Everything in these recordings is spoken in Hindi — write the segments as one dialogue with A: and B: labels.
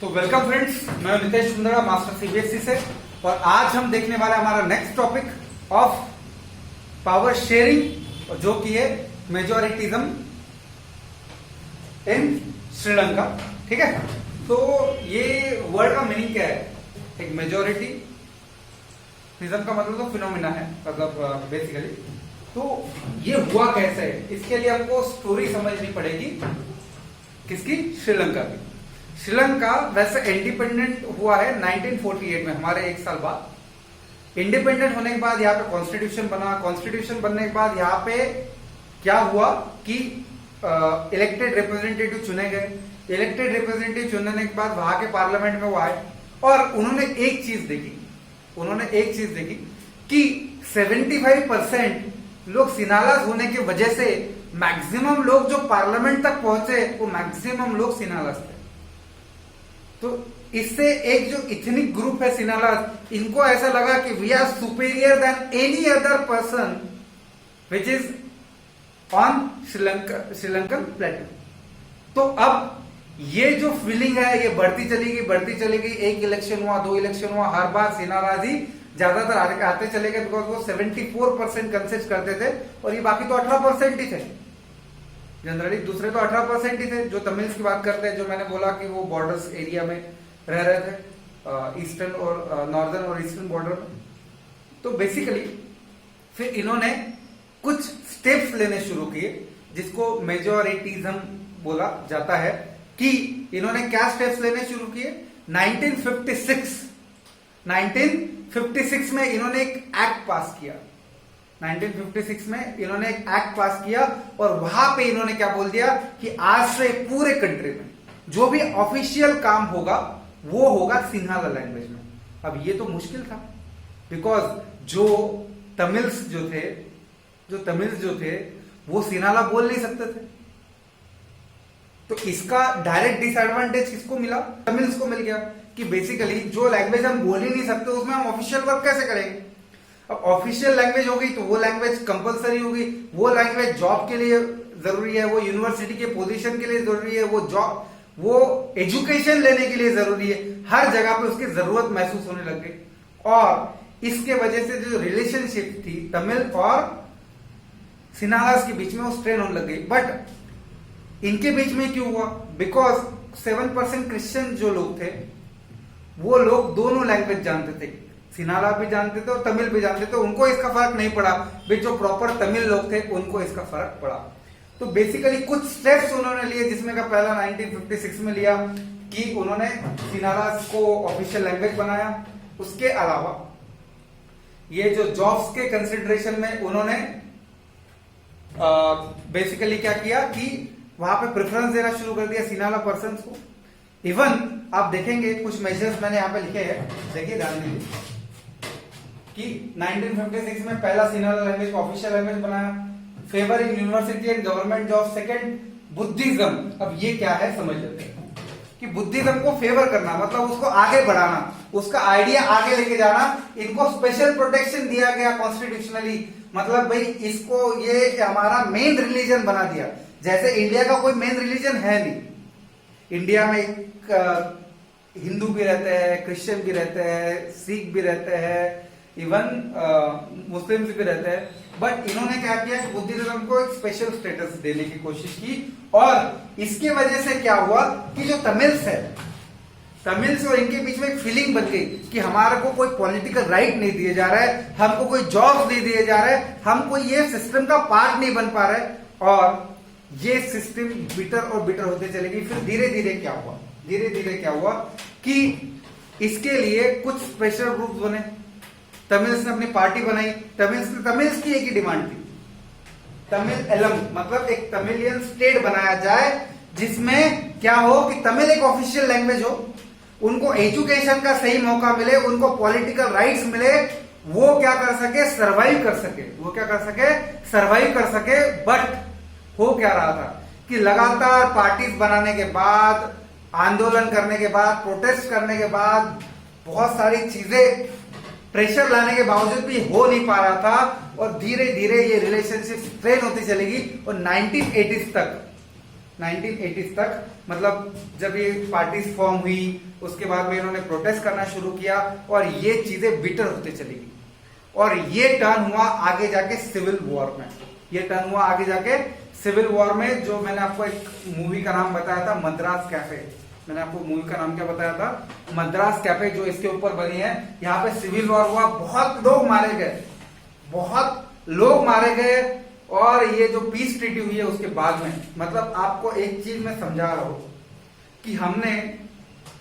A: तो वेलकम फ्रेंड्स, मैं नितेश सुंदरा मास्टर सीबीएसई से। और आज हम देखने वाले हमारा next topic of power sharing, जो कि है मेजोरिटिज्म इन श्रीलंका। ठीक है, तो ये वर्ड का मीनिंग क्या है? एक मेजोरिटिज्म का मतलब तो फिनोमिना है, मतलब बेसिकली। तो ये हुआ कैसे है, इसके लिए हमको स्टोरी समझनी पड़ेगी। किसकी? श्रीलंका की। श्रीलंका वैसे इंडिपेंडेंट हुआ है 1948 में, हमारे एक साल बाद। इंडिपेंडेंट होने के बाद यहाँ पे कॉन्स्टिट्यूशन बना। कॉन्स्टिट्यूशन बनने के बाद यहाँ पे क्या हुआ कि इलेक्टेड रिप्रेजेंटेटिव चुने गए। इलेक्टेड रिप्रेजेंटेटिव चुनने के बाद वहां के पार्लियामेंट में वो आए और उन्होंने एक चीज देखी कि 75% लोग सिनालास होने की वजह से मैक्सिमम लोग जो पार्लियामेंट तक पहुंचे वो मैक्सिमम लोग सिनालास थे। तो इससे एक जो इथनिक ग्रुप है सिनालास, इनको ऐसा लगा कि we are superior than any other person which is on Sri Lankan plateau. तो अब ये जो फीलिंग है ये बढ़ती चली गई। एक इलेक्शन हुआ, 2 इलेक्शन हुआ, हर बार सिनालास ही ज्यादातर आते चले गए, बिकॉज वो 74% कंसेस्ट करते थे और ये बाकी तो 18% ही थे। जनरली दूसरे तो 18% ही थे जो तमिल्स की बात करते हैं, जो मैंने बोला कि वो बॉर्डर्स एरिया में रह रहे थे, ईस्टर्न और नॉर्दर्न और ईस्टर्न बॉर्डर में। तो बेसिकली फिर इन्होंने कुछ स्टेप्स लेने शुरू किए, जिसको मेजोरिटिज्म बोला जाता है। कि इन्होंने क्या स्टेप्स लेने शुरू किए? 1956 में इन्होंने एक एक्ट पास किया। 1956 में इन्होंने एक एक्ट पास किया और वहां पे इन्होंने क्या बोल दिया कि आज से पूरे कंट्री में जो भी ऑफिशियल काम होगा वो होगा सिन्हाला लैंग्वेज में। अब ये तो मुश्किल था, बिकॉज जो तमिल्स जो थे वो सिन्हाला बोल नहीं सकते थे। तो इसका डायरेक्ट डिसएडवांटेज किसको मिला? तमिल्स को मिल गया कि बेसिकली जो लैंग्वेज हम बोल ही नहीं सकते उसमें हम ऑफिशियल वर्क कैसे करेंगे। अब ऑफिशियल लैंग्वेज हो गई तो वो लैंग्वेज कंपलसरी होगी, वो लैंग्वेज जॉब के लिए जरूरी है, वो यूनिवर्सिटी के पोजीशन के लिए जरूरी है, वो एजुकेशन लेने के लिए जरूरी है। हर जगह पे उसकी जरूरत महसूस होने लग गई और इसके वजह से जो रिलेशनशिप थी तमिल और सिन्हालास के बीच में वो स्ट्रेन होने लग गई। बट इनके बीच में क्यों हुआ? बिकॉज 7% क्रिश्चियन जो लोग थे वो लोग दोनों लैंग्वेज जानते थे, सिन्हाला भी जानते थे और तमिल भी जानते थे। उनको इसका फर्क नहीं पड़ा, भी जो प्रॉपर तमिल लोग थे उनको इसका फर्क पड़ा। तो बेसिकली कुछ स्टेप्स उन्होंने लिए, जिसमें का पहला 1956 में लिया कि उन्होंने सिन्हाला को ऑफिशियल लैंग्वेज बनाया। उसके अलावा ये जो जॉब्स के कंसिडरेशन में उन्होंने बेसिकली क्या किया कि वहां पे प्रेफरेंस देना शुरू कर दिया सिन्हाला पर्सन्स को। इवन आप देखेंगे कुछ मेजर्स मैंने यहां पे लिखे हैं, देखिए ध्यान दीजिए कि 1956 में पहला सिन्हाला लैंग्वेज को ऑफिशियल लैंग्वेज बनाया। Favour in university and government job. Second, Buddhism. अब ये क्या है समझ लेते हैं कि बुद्धिज्म को फेवर करना मतलब उसको आगे बढ़ाना, उसका आइडिया आगे लेके जाना। इनको स्पेशल प्रोटेक्शन दिया गया कॉन्स्टिट्यूशनली, मतलब भाई इसको ये हमारा मेन रिलीजन बना दिया। जैसे इंडिया का कोई मेन रिलीजन है नहीं, इंडिया में हिंदू भी रहते हैं, क्रिश्चियन भी रहते हैं, सिख भी रहते हैं, इवन मुस्लिम्स भी रहते हैं। बट इन्होंने क्या किया कि बुद्धिज्म को एक स्पेशल स्टेटस देने की कोशिश की और इसकी वजह से क्या हुआ कि जो तमिल्स और इनके बीच में एक फीलिंग बन गई कि हमारे को कोई पॉलिटिकल राइट नहीं दिए जा रहा है, हमको कोई जॉब नहीं दिए जा रहे, हम कोई ये सिस्टम का पार्ट नहीं बन पा रहे। और ये सिस्टम बिटर होते चले गई। फिर धीरे धीरे क्या हुआ कि इसके लिए कुछ स्पेशल ग्रुप्स बने। तमिल्स ने अपनी पार्टी बनाई। तमिल्स की एक ही डिमांड थी, तमिल एलम, मतलब एक तमिलियन स्टेट बनाया जाए जिसमें क्या हो कि तमिल एक ऑफिशियल लैंग्वेज हो, उनको एजुकेशन का सही मौका मिले, उनको पॉलिटिकल राइट्स मिले, वो क्या कर सके, सर्वाइव कर सके। बट हो क्या रहा था कि लगातार पार्टीज बनाने के बाद, आंदोलन करने के बाद, प्रोटेस्ट करने के बाद, बहुत सारी चीजें प्रेशर लाने के बावजूद भी हो नहीं पा रहा था और धीरे धीरे ये रिलेशनशिप स्ट्रेन होती चलेगी और 1980s तक 1980s तक, मतलब जब ये पार्टीज फॉर्म हुई उसके बाद में इन्होंने प्रोटेस्ट करना शुरू किया और ये चीजें बिटर होते चली गई और ये टर्न हुआ आगे जाके सिविल वॉर में। ये टर्न हुआ आगे जाके सिविल वॉर में, जो मैंने आपको एक मूवी का नाम बताया था मद्रास कैफे। मैंने आपको मूवी का नाम क्या बताया था? मद्रास कैफे, जो इसके ऊपर बनी है। यहाँ पे सिविल वॉर हुआ, बहुत लोग मारे गए, बहुत लोग मारे गए और ये जो पीस ट्रीटी हुई है उसके बाद में, मतलब आपको एक चीज मैं समझा रहा हूं कि हमने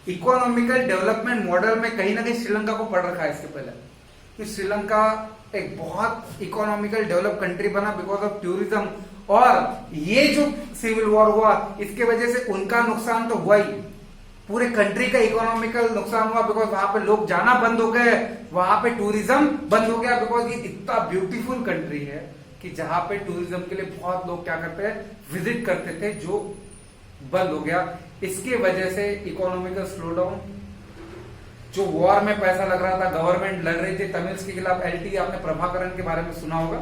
A: इकोनॉमिकल डेवलपमेंट मॉडल में कहीं ना कहीं श्रीलंका को पढ़ रखा है इसके पहले, कि श्रीलंका एक बहुत इकोनॉमिकल डेवलप कंट्री बना बिकॉज ऑफ टूरिज्म। और ये जो सिविल वॉर हुआ इसके वजह से उनका नुकसान तो हुआ ही, पूरे कंट्री का इकोनॉमिकल नुकसान हुआ बिकॉज वहां पे लोग जाना बंद हो गए, वहां पे टूरिज्म बंद हो गया बिकॉज ये इतना ब्यूटीफुल कंट्री है कि जहां पे टूरिज्म के लिए बहुत लोग क्या करते हैं, विजिट करते थे, जो बंद हो गया। इसके वजह से इकोनॉमिकल स्लोडाउन, जो वॉर में पैसा लग रहा था, गवर्नमेंट लड़ रही थी तमिल्स के खिलाफ, एलटी, आपने प्रभाकरन के बारे में सुना होगा,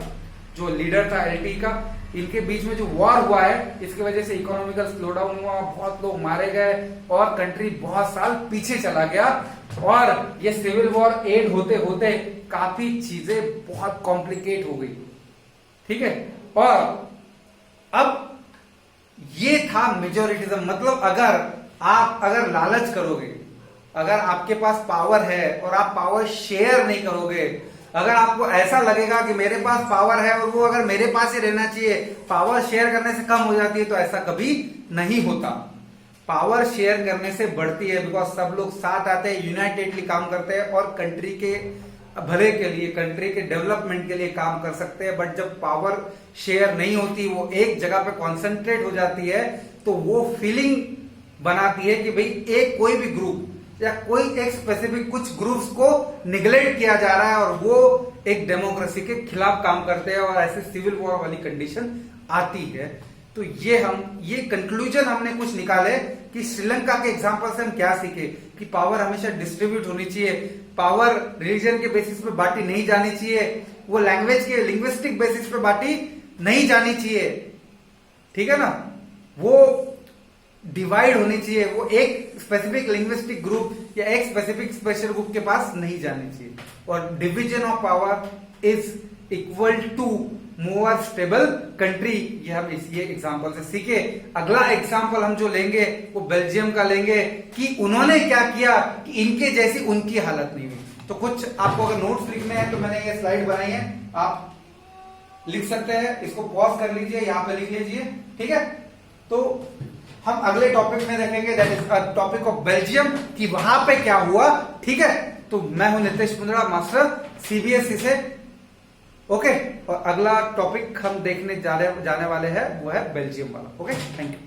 A: जो लीडर था एलटी का, इनके बीच में जो वॉर हुआ है इसकी वजह से इकोनॉमिकल स्लोडाउन हुआ, बहुत लोग मारे गए और कंट्री बहुत साल पीछे चला गया। और ये सिविल वॉर एंड होते होते काफी चीजें बहुत कॉम्प्लिकेट हो गई, ठीक है। और अब ये था मेजोरिटिज्म, मतलब अगर लालच करोगे, अगर आपके पास पावर है और आप पावर शेयर नहीं करोगे, अगर आपको ऐसा लगेगा कि मेरे पास पावर है और वो अगर मेरे पास ही रहना चाहिए, पावर शेयर करने से कम हो जाती है, तो ऐसा कभी नहीं होता। पावर शेयर करने से बढ़ती है बिकॉज सब लोग साथ आते हैं, यूनाइटेडली काम करते हैं और कंट्री के भले के लिए, कंट्री के डेवलपमेंट के लिए काम कर सकते हैं। बट जब पावर शेयर नहीं होती, वो एक जगह पे कॉन्सेंट्रेट हो जाती है, तो वो फीलिंग बनाती है कि भाई एक कोई भी ग्रुप या कोई एक स्पेसिफिक कुछ ग्रुप्स को निगलेक्ट किया जा रहा है और वो एक डेमोक्रेसी के खिलाफ काम करते हैं और ऐसे सिविल वॉर वाली कंडीशन आती है। तो ये कंक्लूजन हमने कुछ निकाले कि श्रीलंका के एग्जांपल से हम क्या सीखे कि पावर हमेशा डिस्ट्रीब्यूट होनी चाहिए, पावर रिलीजन के बेसिस पे बांटी नहीं जानी चाहिए, वो लैंग्वेज के लिंग्विस्टिक बेसिस पे बांटी नहीं जानी चाहिए, ठीक है ना, वो डिवाइड होनी चाहिए, वो एक स्पेसिफिक लिंग्विस्टिक ग्रुप या एक स्पेसिफिक स्पेशल ग्रुप के पास नहीं जानी चाहिए। और division of power is equal to more stable country, ये हम ये एग्जांपल से सीखे। अगला एग्जांपल हम जो लेंगे वो बेल्जियम का लेंगे कि उन्होंने क्या किया कि इनके जैसी उनकी हालत नहीं हुई। तो कुछ आपको अगर नोट्स लिखने हैं तो मैंने ये स्लाइड बनाई है, आप लिख सकते हैं, इसको पॉज कर लीजिए, यहां पे लिख लीजिए, ठीक है। तो हम अगले टॉपिक में देखेंगे, that is topic of Belgium, कि वहां पे क्या हुआ, ठीक है। तो मैं हूं नितेश मुंद्रा, मास्टर सीबीएसई से, ओके। और अगला टॉपिक हम देखने जाने वाले हैं वो है बेल्जियम वाला, ओके। Thank you.